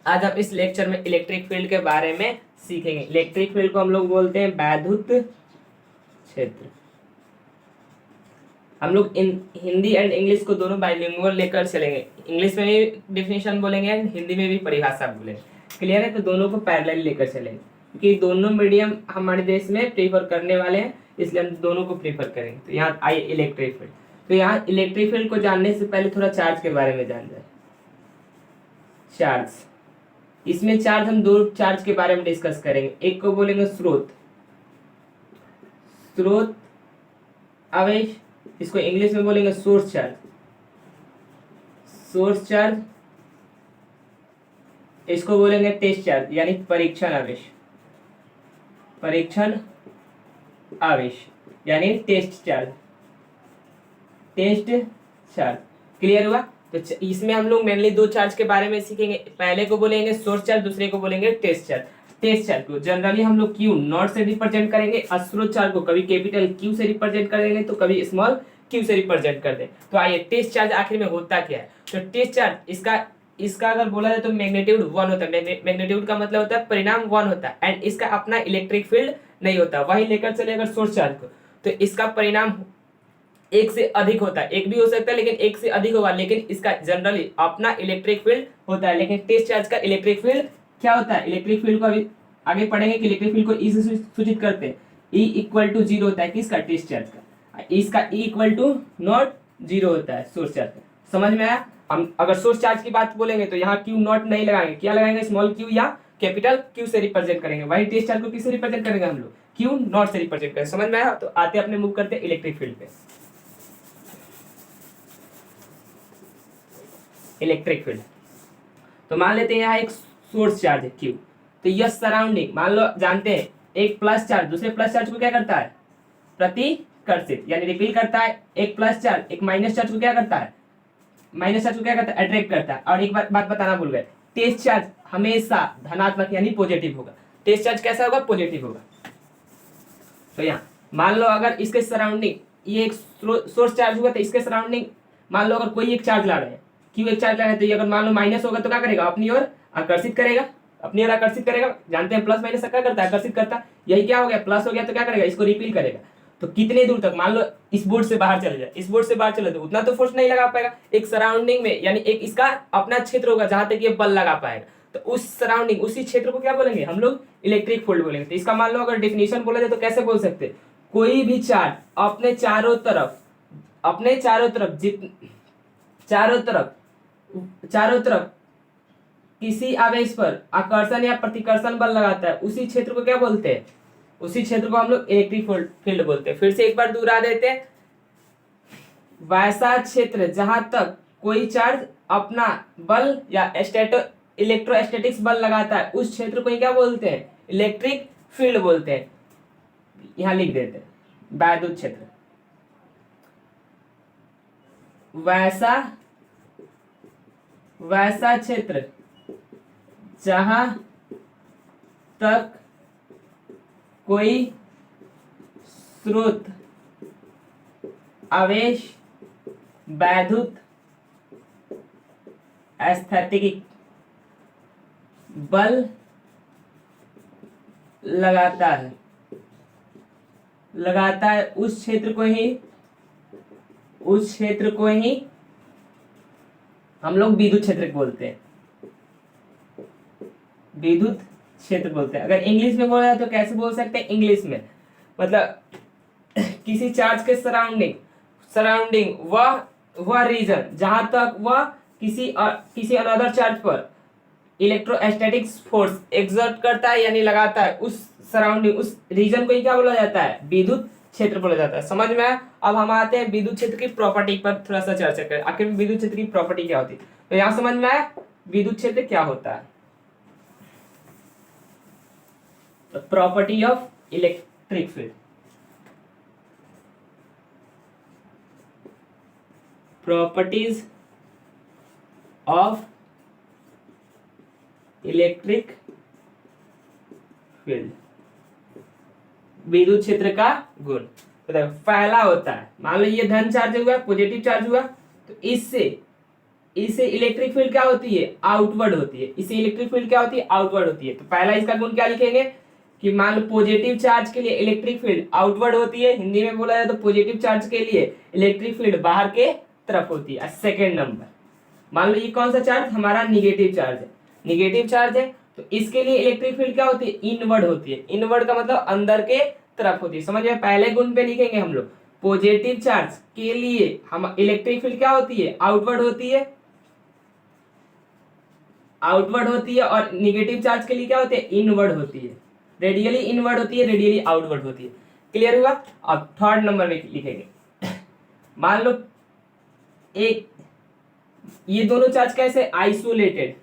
आज हम इस लेक्चर में इलेक्ट्रिक फील्ड के बारे में सीखेंगे। इलेक्ट्रिक फील्ड को हम लोग बोलते हैं वैद्युत क्षेत्र। हम लोग इन हिंदी एंड इंग्लिश को दोनों बाइलिंगुअल लेकर चलेंगे। इंग्लिश में भी डिफिनेशन बोलेंगे एंड हिंदी में भी परिभाषा बोलेंगे। क्लियर है? तो दोनों को पैरेलल लेकर चलेंगे क्योंकि दोनों मीडियम हमारे देश में प्रीफर करने वाले हैं, इसलिए हम दोनों को प्रीफर करेंगे। तो यहाँ आइए इलेक्ट्रिक फील्ड। तो यहाँ इलेक्ट्रिक फील्ड को जानने से पहले थोड़ा चार्ज के बारे में जान जाए। चार्ज, इसमें चार्ज हम दो चार्ज के बारे में डिस्कस करेंगे। एक को बोलेंगे स्रोत, स्रोत आवेश, इसको इंग्लिश में बोलेंगे सोर्स चार्ज, सोर्स चार्ज। इसको बोलेंगे टेस्ट चार्ज यानी परीक्षण आवेश, परीक्षण आवेश यानी test charge, test charge. Clear हुआ? तो इसमें हम लोग मेनली दो चार्ज के बारे में सीखेंगे। पहले को बोलेंगे सोर्स चार्ज, दूसरे को बोलेंगे टेस्ट चार्ज। टेस्ट चार्ज को जनरली हम लोग क्यू नॉट से रिप्रेजेंट करेंगे और स्रोत चार्ज को कभी कैपिटल क्यू से रिप्रेजेंट करेंगे तो कभी स्मॉल क्यू से रिप्रेजेंट कर दें। तो आइए टेस्ट चार्ज आखिर में होता क्या है। तो टेस्ट चार्ज इसका अगर बोला जाए तो मैग्नीट्यूड 1 होता है। मैग्नीट्यूड का मतलब होता है परिणाम 1 होता है एंड इसका अपना इलेक्ट्रिक फील्ड नहीं होता। वही लेकर चले अगर सोर्स चार्ज को, तो इसका परिणाम एक से अधिक होता है। एक भी हो सकता है लेकिन एक से अधिक होगा, लेकिन इसका जनरली अपना इलेक्ट्रिक फील्ड होता है। लेकिन टेस्ट चार्ज का इलेक्ट्रिक फील्ड क्या होता है? इलेक्ट्रिक फील्ड को अभी आगे पढ़ेंगे कि इलेक्ट्रिक फील्ड को ई से सूचित करते हैं। ई इक्वल टू 0 होता है किसका? टेस्ट चार्ज का। इसका ई इक्वल टू नॉट 0 होता है सोर्स चार्ज का। समझ में आया? हम अगर सोर्स चार्ज की बात बोलेंगे तो यहाँ क्यू नॉट नहीं लगाएंगे, क्या लगाएंगे? स्मॉल क्यू या कैपिटल क्यू से रिप्रेजेंट करेंगे। वही टेस्ट चार्ज को किससे रिप्रेजेंट करेंगे हम लोग? क्यू नॉट से रिप्रेजेंट करेंगे। समझ में आया? तो आते अपने मूव करते हैं इलेक्ट्रिक फील्ड पे। इलेक्ट्रिक फील्ड तो मान लेते हैं यहाँ एक सोर्स चार्ज है क्यू। तो यह सराउंडिंग मान लो जानते हैं एक प्लस चार्ज दूसरे प्लस चार्ज को क्या करता है? प्रतिकर्षित यानी रिपील करता है। एक प्लस चार्ज एक माइनस चार्ज को क्या करता है? माइनस चार्ज को क्या करता है? अट्रैक्ट करता है। और एक बात बताना भूल गए, टेस्ट चार्ज हमेशा धनात्मक यानी पॉजिटिव होगा। टेस्ट चार्ज कैसा होगा? पॉजिटिव होगा। तो यहाँ मान लो अगर इसके सराउंडिंग ये एक सोर्स चार्ज हुआ तो इसके सराउंडिंग मान लो अगर कोई एक चार्ज ला रहे हैं, क्यू एक चार्ज ला रहे हैं, तो ये अगर मान लो माइनस होगा तो क्या करेगा? अपनी ओर आकर्षित करेगा, अपनी ओर आकर्षित करेगा। जानते हैं प्लस माइनस क्या करता है? आकर्षित करता है। यही क्या हो गया? प्लस हो गया तो क्या करेगा? इसको रिपील करेगा। तो कितने दूर तक? मान लो इस बोर्ड से बाहर चले जाए, इस बोर्ड से बाहर चले तो उतना तो फोर्स नहीं लगा पाएगा। एक सराउंडिंग में यानी एक इसका अपना क्षेत्र होगा जहां तक ये बल लगा पाएगा। तो उस सराउंडिंग उसी क्षेत्र को क्या बोलेंगे हम लोग? इलेक्ट्रिक फील्ड बोलेंगे। तो इसका मान लो अगर डेफिनेशन बोला जाए तो कैसे बोल सकते? कोई भी चार्ज अपने चारों तरफ चारों तरफ किसी आवेश पर आकर्षण या प्रतिकर्षण बल लगाता है, उसी क्षेत्र को क्या बोलते हैं? उसी क्षेत्र को हम लोग इलेक्ट्रिक फील्ड बोलते हैं। फिर से एक बार दोहरा देते हैं, वैसा क्षेत्र जहां तक कोई चार्ज अपना बल या इलेक्ट्रोस्टैटिक्स बल लगाता है, उस क्षेत्र को ही क्या बोलते हैं? इलेक्ट्रिक फील्ड बोलते हैं। यहां लिख देते हैं वैद्युत क्षेत्र। वैसा क्षेत्र जहां तक कोई स्रोत आवेश वैद्युत स्थैतिक बल लगाता है उस क्षेत्र को ही हम लोग विद्युत क्षेत्र बोलते हैं। विद्युत क्षेत्र बोलते हैं। अगर इंग्लिश में बोला जाए तो कैसे बोल सकते हैं? इंग्लिश में मतलब किसी चार्ज के सराउंडिंग वह रीजन जहां तक वह किसी अनदर चार्ज पर इलेक्ट्रोस्टैटिक्स फोर्स एक्सर्ट करता है यानी लगाता है, उस सराउंडिंग उस रीजन को ही क्या बोला जाता है? विद्युत क्षेत्र बोला जाता है। समझ में आया? अब हम आते हैं विद्युत क्षेत्र की प्रॉपर्टी पर थोड़ा सा चर्चा करें। आखिर विद्युत क्षेत्र की प्रॉपर्टी क्या होती है? तो यहाँ समझ में आया विद्युत क्षेत्र क्या होता है। Property of electric field, properties of electric field, विद्युत क्षेत्र का गुण। तो देखो पहला होता है, मान लो ये धन चार्ज हुआ, पॉजिटिव चार्ज हुआ, तो इससे इससे इलेक्ट्रिक फील्ड क्या होती है, आउटवर्ड होती है। इससे इलेक्ट्रिक फील्ड क्या होती है, आउटवर्ड होती है। तो पहला इसका गुण क्या लिखेंगे कि मान लो पॉजिटिव चार्ज के लिए इलेक्ट्रिक फील्ड आउटवर्ड होती है, हिंदी में बोला जाए तो पॉजिटिव चार्ज के लिए इलेक्ट्रिक फील्ड बाहर के तरफ होती है। सेकेंड नंबर, मान लो ये कौन सा चार्ज, हमारा निगेटिव चार्ज है, निगेटिव चार्ज है तो इसके लिए इलेक्ट्रिक फील्ड क्या होती है, इनवर्ड होती है। इनवर्ड का मतलब अंदर के तरफ होती है। समझ में, पहले गुण पे लिखेंगे हम लोग, पॉजिटिव चार्ज के लिए हम इलेक्ट्रिक फील्ड क्या होती है, आउटवर्ड होती है, आउटवर्ड होती है। और निगेटिव चार्ज के लिए क्या होती है, इनवर्ड होती है, रेडियली इनवर्ड होती है, रेडियली आउटवर्ड होती है। क्लियर हुआ। अब थर्ड नंबर में लिखेंगे, मान लो एक ये दोनों चार्ज कैसे, आइसोलेटेड,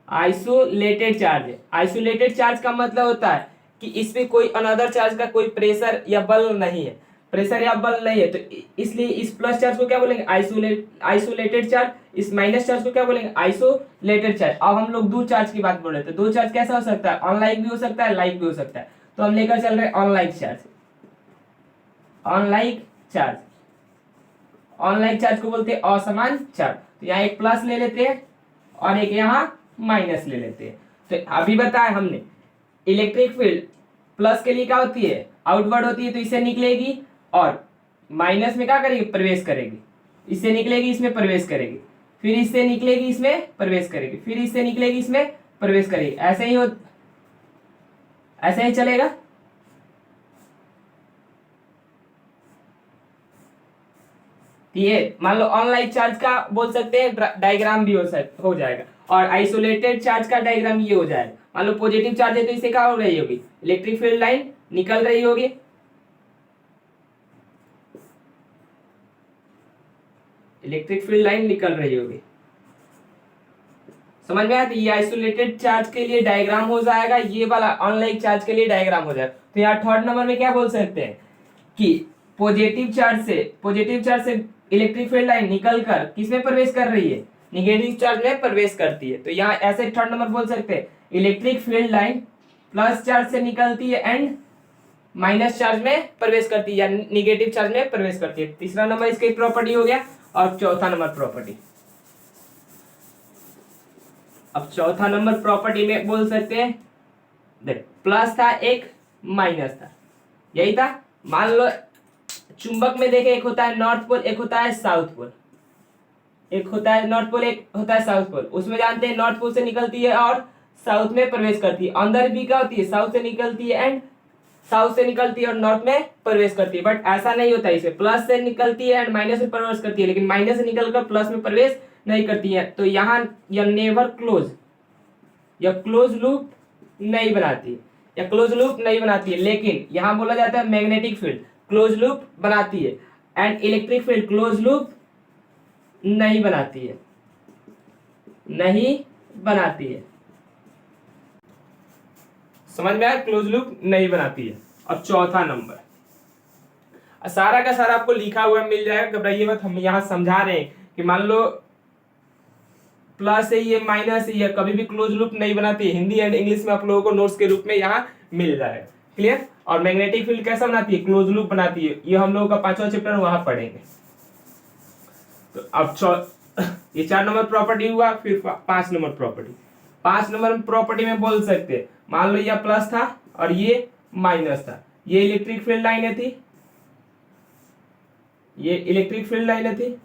आइसोलेटेड चार्ज है। आइसोलेटेड चार्ज का मतलब होता है कि इसमें कोई अनदर चार्ज का कोई प्रेशर या बल नहीं है, प्रेशर या बल नहीं है। तो इसलिए इस प्लस चार्ज को क्या बोलेंगे, आइसोलेटेड चार्ज। इस माइनस चार्ज को क्या बोलेंगे, आइसोलेटेड चार्ज। अब हम लोग दो चार्ज की बात बोल रहे थे। दो चार्ज कैसा हो सकता है, अनलाइक भी हो सकता है, लाइक भी हो सकता है। तो हम लेकर चल रहे हैं unlike charge, unlike charge. Unlike charge को बोलते हैं असमान चार्ज। तो यहाँ एक प्लस ले लेते हैं और एक यहाँ माइनस ले लेते हैं। तो अभी बताया हमने इलेक्ट्रिक फील्ड प्लस के लिए क्या होती है, आउटवर्ड होती है, तो इससे निकलेगी और माइनस में क्या करेगी, प्रवेश करेगी। इससे निकलेगी, इसमें प्रवेश करेगी, फिर इससे निकलेगी, इसमें प्रवेश करेगी, फिर इससे निकलेगी, इसमें प्रवेश करेगी। ऐसे ही चलेगा। ये मान लो ऑनलाइन चार्ज का बोल सकते हैं डायग्राम भी हो जाएगा, और आइसोलेटेड चार्ज का डायग्राम ये हो जाएगा। मान लो पॉजिटिव चार्ज है तो इससे क्या हो रही होगी, इलेक्ट्रिक फील्ड लाइन निकल रही होगी, इलेक्ट्रिक फील्ड लाइन निकल रही होगी। समझ में आया। तो ये आइसोलेटेड चार्ज के लिए डायग्राम हो जाएगा, ये वाला ऑनलाइन चार्ज के लिए डायग्राम हो जाएगा। तो यहाँ थर्ड नंबर में क्या बोल सकते हैं कि पॉजिटिव चार्ज से इलेक्ट्रिक फील्ड लाइन निकलकर किसमें प्रवेश कर रही है, निगेटिव चार्ज में प्रवेश करती है। तो यहाँ ऐसे थर्ड नंबर बोल सकते हैं, electric field line plus charge से निकलती है एंड माइनस चार्ज में प्रवेश करती है या निगेटिव चार्ज में प्रवेश करती है। तीसरा नंबर इसकी प्रॉपर्टी हो गया। और चौथा नंबर प्रॉपर्टी, अब चौथा नंबर प्रॉपर्टी में बोल सकते हैं, देख प्लस था एक माइनस था, यही था। मान लो चुंबक में देखे, एक होता है नॉर्थ पोल, एक होता है साउथ पोल, एक होता है नॉर्थ पोल, एक होता है साउथ पोल। उसमें जानते हैं नॉर्थ पोल से निकलती है और साउथ में प्रवेश करती है। अंदर भी क्या होती है, साउथ से निकलती है एंड साउथ से निकलती है और नॉर्थ में प्रवेश करती है। बट ऐसा नहीं होता, इसमें प्लस से निकलती है एंड माइनस में प्रवेश करती है, लेकिन माइनस से निकलकर प्लस में प्रवेश नहीं करती है। तो यहाँ यह नेवर क्लोज या क्लोज लूप नहीं बनाती है, या क्लोज लूप नहीं बनाती है। लेकिन यहाँ बोला जाता है मैग्नेटिक फील्ड क्लोज लूप बनाती है and electric field close loop नहीं बनाती है, नहीं बनाती है। समझ में आया, क्लोज लूप नहीं बनाती है। और चौथा नंबर सारा का सारा आपको लिखा हुआ मिल जाएगा, घबराइए मत। हम यहाँ समझा रहे हैं कि मान लो प्लस है ये माइनस है, कभी भी क्लोज लूप नहीं बनाती है। हिंदी एंड इंग्लिश में आप लोगों को नोट्स के रूप में यहाँ मिल जाएगा। क्लियर। और मैग्नेटिक फील्ड कैसा बनाती है, क्लोज लूप बनाती है। ये हम लोगों का 5वां चैप्टर वहां पढ़ेंगे। तो अब ये 4 नंबर प्रॉपर्टी हुआ। फिर 5 नंबर प्रॉपर्टी, 5 नंबर प्रॉपर्टी में बोल सकते हैं, मान लो ये प्लस था और ये माइनस था, ये इलेक्ट्रिक फील्ड लाइनें थी, ये इलेक्ट्रिक फील्ड लाइनें थी।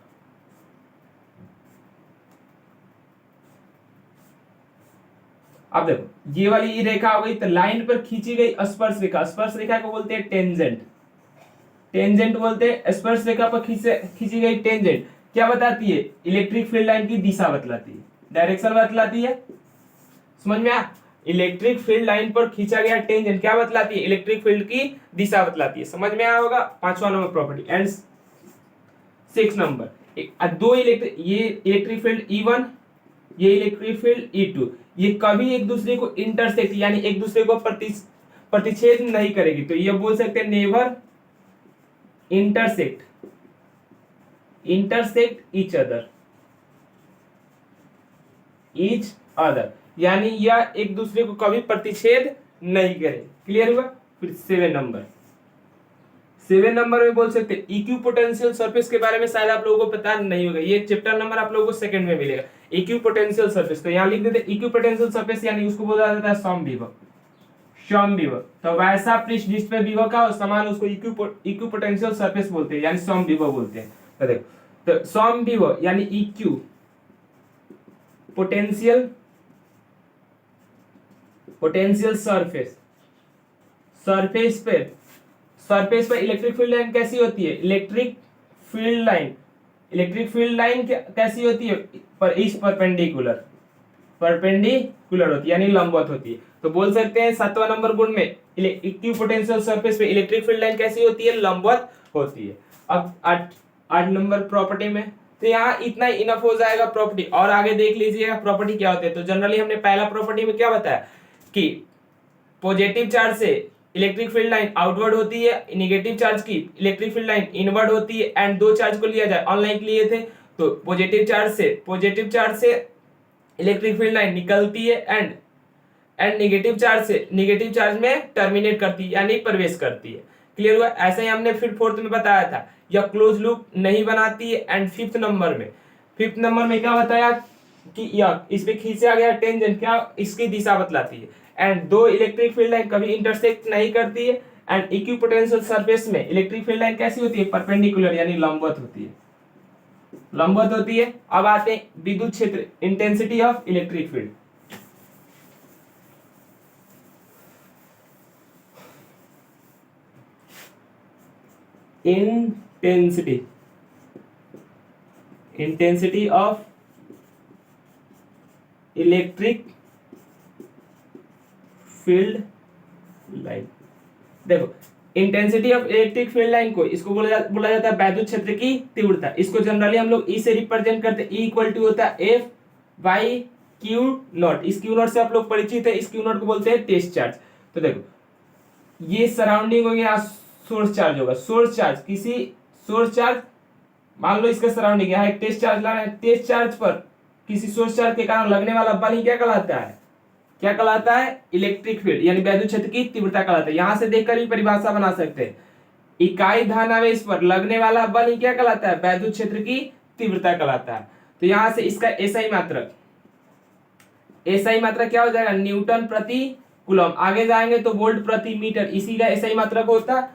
अब देखो ये वाली रेखा हो गई, तो लाइन पर खींची गई स्पर्श रेखा, स्पर्श रेखा को बोलते हैं टेंजेंट, टेंजेंट बोलते हैं। स्पर्श रेखा पर खींची गई टेंजेंट क्या बताती है, इलेक्ट्रिक फील्ड लाइन की दिशा बतलाती है, डायरेक्शन बतलाती है। समझ में आया। इलेक्ट्रिक फील्ड लाइन पर खींचा गया टेंजेंट क्या बतलाती है, इलेक्ट्रिक फील्ड की दिशा बतलाती है। समझ में आया होगा। 5वां नंबर प्रॉपर्टी। एंड 6 नंबर, दो ये इलेक्ट्रिक फील्ड E1, ये इलेक्ट्रिक फील्ड E2, ये कभी एक दूसरे को इंटरसेक्ट यानी एक दूसरे को प्रतिच्छेद नहीं करेगी। तो ये बोल सकते हैं नेवर इंटरसेक्ट ईच अदर, यानी यह एक दूसरे को कभी प्रतिच्छेद नहीं करे। क्लियर हुआ। फिर 7 7 नंबर में बोल सकते हैं इक्यू पोटेंशियल सरफेस के बारे में शायद आप लोगों को पता नहीं होगा, ये चैप्टर नंबर आप लोगों को सेकंड में मिलेगा। इक्यू पोटेंशियल सरफेस, तो यहाँ लिख देते इक्यू पोटेंशियल सरफेस, यानी उसको बोला जाता है समविभव। समविभव तो वैसा पृष्ठ जिस पे विभव का समान उसको इक्यू पोटेंशियल सरफेस बोलते हैं, यानी समविभव बोलते हैं। तो देखो, तो समविभव यानी इक्यू पोटेंशियल सरफेस, सरफेस पे इलेक्ट्रिक फील्ड लाइन कैसी होती है? इलेक्ट्रिक फील्ड लाइन कैसी होती है? पर इस परपेंडिकुलर होती है, यानी लंबवत होती है। तो बोल सकते हैं 7वां नंबर गुण में इक्यू पोटेंशियल सरफेस पे इलेक्ट्रिक फील्ड लाइन कैसी होती है? लंबवत होती है। अब 8 नंबर प्रॉपर्टी में, तो यहाँ इतना इनफ हो जाएगा प्रॉपर्टी, और आगे देख लीजिएगा प्रॉपर्टी क्या होती है। तो जनरली हमने पहला प्रॉपर्टी में क्या बताया कि पॉजिटिव चार्ज से इलेक्ट्रिक फील्ड लाइन आउटवर्ड होती है, नेगेटिव चार्ज की इलेक्ट्रिक फील्ड लाइन इनवर्ड होती है, एंड दो चार्ज को लिया जाए अनलाइक लिए थे, तो पॉजिटिव चार्ज से इलेक्ट्रिक फील्ड लाइन निकलती है एंड नेगेटिव चार्ज में टर्मिनेट करती है, यानी प्रवेश करती है। क्लियर हुआ? ऐसे ही हमने फिर फोर्थ में बताया था, यह क्लोज लूप नहीं बनाती है। एंड फिफ्थ नंबर में क्या बताया कि यह इस पे खींचा गया टेंजेंट क्या इसकी दिशा बतलाती है, एंड दो इलेक्ट्रिक फील्ड लाइन कभी इंटरसेक्ट नहीं करती है। एंड इक्विपोटेंशियल सरफेस में इलेक्ट्रिक फील्ड लाइन कैसी होती है? परपेंडिकुलर, यानी लंबवत होती है। अब आते हैं विद्युत क्षेत्र, intensity of electric field. Intensity of electric field line. देखो, intensity of electric field line को इसको बोला जाता है वैद्युत क्षेत्र की तीव्रता। इसको जनरली हम लोग ई से रिप्रेजेंट करते हैं। ई इक्वल टू होता है एफ बाई क्यू नॉट। इस क्यू नॉट से आप लोग परिचित है, इस क्यू नॉट को बोलते हैं टेस्ट चार्ज। तो देखो, ये सराउंडिंग हो गया, सोर्स चार्ज होगा। सोर्स चार्ज मान लो इसका सराउंडिंग यहाँ एक टेस्ट चार्ज ला रहे हैं, टेस्ट चार्ज पर किसी सोर्स चार्ज के कारण लगने वाला बल ही क्या कहलाता है? इलेक्ट्रिक फील्ड, यानी वैद्युत क्षेत्र की तीव्रता कहलाता है। यहां से देखकर भी परिभाषा बना सकते हैं, इकाई धनावेश पर लगने वाला बल ही क्या कहलाता है? वैद्युत क्षेत्र की तीव्रता कहलाता है। तो यहां से इसका एसआई मात्रक क्या हो जाएगा? न्यूटन प्रति कूलम। आगे जाएंगे तो वोल्ट प्रति मीटर, इसी का एसआई मात्रक होता है।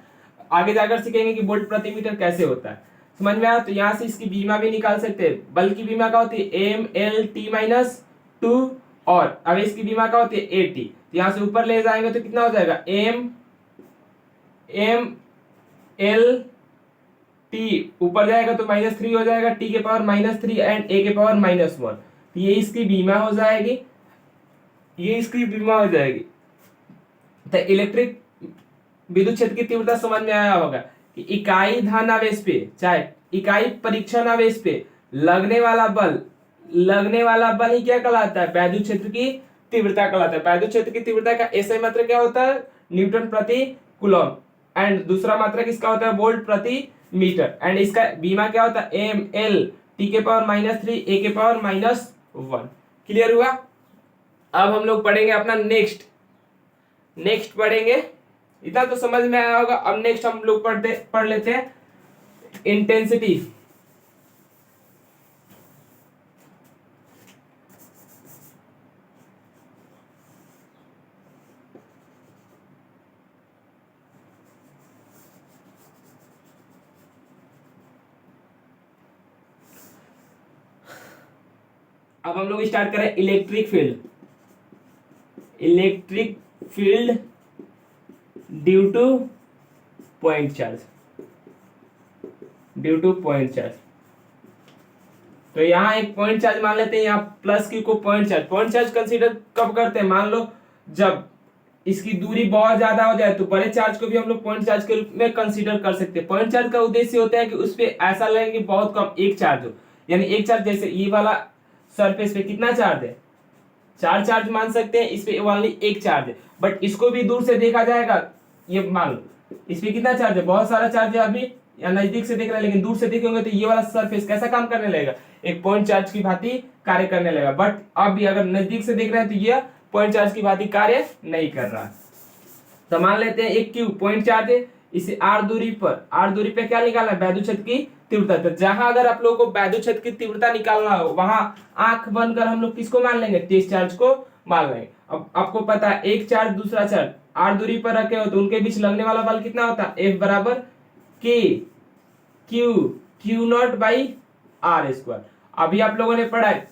आगे जाकर सीखेंगे कि वोल्ट प्रति मीटर कैसे होता है। समझ में आया? तो यहां से इसकी बीमा भी निकाल सकते हैं। बल की बीमा क्या होती है? एम एल टी माइनस 2, और अब इसकी बीमा क्या होती है? A T. तो यहां से ऊपर ले जाएंगे तो कितना हो जाएगा? एम एल टी ऊपर जाएगा तो -3 हो जाएगा, टी के पावर -3 एंड ए के पावर -1। तो ये इसकी बीमा हो जाएगी, तो इलेक्ट्रिक विद्युत क्षेत्र की तीव्रता समझ में आया होगा कि इकाई धनावेश पे चाहे इकाई परीक्षण आवेश पे लगने वाला बल ही क्या कहलाता है? वैद्युत क्षेत्र की तीव्रता कहलाता है। वैद्युत क्षेत्र की तीव्रता का एसआई मात्रक क्या होता है? न्यूटन प्रति कूलम, एंड दूसरा मात्रक इसका होता है वोल्ट प्रति मीटर, एंड इसका बीमा क्या होता है? एम एल टी के पावर -3 ए के पावर -1। क्लियर हुआ? अब हम लोग पढ़ेंगे अपना नेक्स्ट पढ़ेंगे, इतना तो समझ में आया होगा। अब नेक्स्ट हम लोग पढ़ लेते हैं इंटेंसिटी। अब हम लोग स्टार्ट करें electric field due two point charge. तो यहाँ एक पॉइंट चार्ज मान लेते हैं, यहाँ प्लस क्यू को पॉइंट चार्ज कंसीडर कब करते हैं? मान लो जब इसकी दूरी बहुत ज्यादा हो जाए तो बड़े चार्ज को भी हम लोग पॉइंट चार्ज के रूप में कंसीडर कर सकते हैं। पॉइंट चार्ज का उद्देश्य होता है कि उस पर ऐसा लगे कि बहुत कम एक चार्ज हो, यानी एक चार्ज जैसे ये वाला सरफेस पे कितना चार्ज है? 4 चार्ज मान सकते हैं, इस पे ओनली एक चार्ज है, बट इसको भी दूर से देखा जाएगा, ये मान लो इस पे कितना चार्ज है? बहुत सारा चार्ज है अभी, या नजदीक से देख रहे हैं, लेकिन दूर से देखेंगे तो ये वाला सरफेस कैसा काम करने लगेगा? एक पॉइंट चार्ज की भांति कार्य करने लगेगा। बट अब भी अगर नजदीक से देख रहे हैं तो ये पॉइंट चार्ज की भांति कार्य नहीं कर रहा। तो मान लेते हैं एक क्यू पॉइंट चार्ज है, इसे r दूरी पे क्या निकालना है, वैद्युत की तीव्रता। तो जहां अगर आप लोगों को वैद्युत की तीव्रता निकालना हो वहां आंख बंद कर हम लोग किसको मान लेंगे, टेस्ट चार्ज को मान लेंगे। अब आपको पता है एक चार्ज दूसरा चार्ज r दूरी पर रखे हो तो उनके बीच लगने वाला बल कितना होता है, F बराबर K Q naught by R square. अभी आप लोगों ने पढ़ा है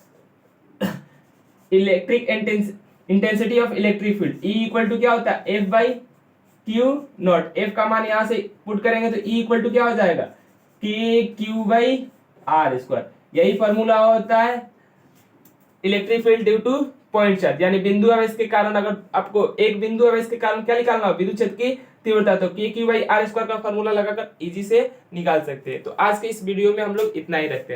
electric intensity of electric field E equal to क्या होता है, F by Q naught. F का मान यहां से पुट करेंगे तो E इक्वल टू क्या हो जाएगा, के क्यू बाई आर स्क्वायर। यही फॉर्मूला होता है electric field due two point charge, यानी बिंदु आवेश के कारण। अगर आपको एक बिंदु आवेश के कारण क्या निकालना हो, विद्युत क्षेत्र की तीव्रता, तो के क्यू बाई आर स्क्वायर का फॉर्मूला लगाकर इजी से निकाल सकते हैं। तो आज के इस वीडियो में हम लोग इतना ही रखते हैं।